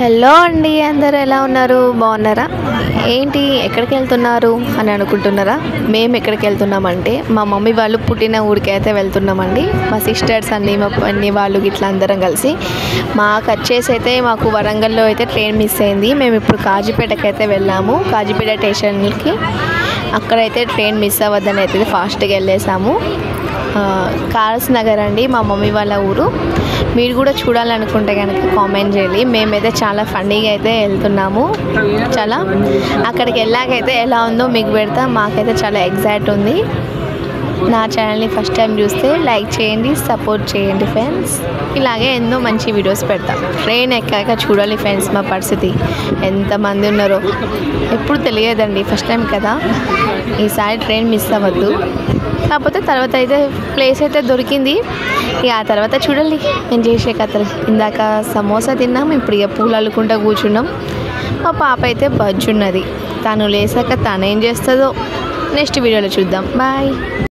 Hello అండి, అందరూ ఎలా ఉన్నారు? బాగున్నారా? ఏంటి ఎక్కడికి వెళ్తున్నారు అని అనుకుంటున్నారా? మేము ఎక్కడికి వెళ్తున్నామంటే మా మమ్మీ వాళ్ళు పుట్టిన ఊరికి అయితే వెళ్తున్నామండి. మా సిస్టర్స్ అన్నీ మా అన్ని వాళ్ళు ఇట్లా అందరం కలిసి. మాకు వచ్చేసి అయితే మాకు వరంగల్లో అయితే ట్రైన్ మిస్ అయింది. మేము ఇప్పుడు కాజీపేటకి అయితే వెళ్ళాము. కాజీపేట స్టేషన్కి అక్కడైతే ట్రైన్ మిస్ అవ్వద్దని అయితే ఫాస్ట్గా వెళ్ళేసాము. కాల్స్ నగర్ అండి మా మమ్మీ వాళ్ళ ఊరు. మీరు కూడా చూడాలనుకుంటే కనుక కామెంట్ చేయాలి. మేమైతే చాలా ఫన్నీగా అయితే వెళ్తున్నాము. చాలా అక్కడికి వెళ్ళాకైతే ఎలా ఉందో మీకు పెడతా. మాకైతే చాలా ఎగ్జైట్ ఉంది. నా ఛానల్ని ఫస్ట్ టైం చూస్తే లైక్ చేయండి, సపోర్ట్ చేయండి ఫ్రెండ్స్. ఇలాగే ఎన్నో మంచి వీడియోస్ పెడతా. ట్రైన్ ఎక్కాక చూడాలి ఫ్రెండ్స్ మా పరిస్థితి ఎంతమంది ఉన్నారో. ఎప్పుడు తెలియదండి, ఫస్ట్ టైం కదా. ఈసారి ట్రైన్ మిస్ అవ్వద్దు. కాకపోతే తర్వాత అయితే ప్లేస్ అయితే దొరికింది. ఇక ఆ తర్వాత చూడాలి నేను చేసే కథలు. ఇందాక సమోసా తిన్నాం, ఇప్పుడు ఇక పూలు అల్లుకుంటూ కూర్చున్నాం. మా పాప అయితే బజ్జున్నది. తను లేసాక తను ఏం చేస్తుందో నెక్స్ట్ వీడియోలో చూద్దాం. బాయ్.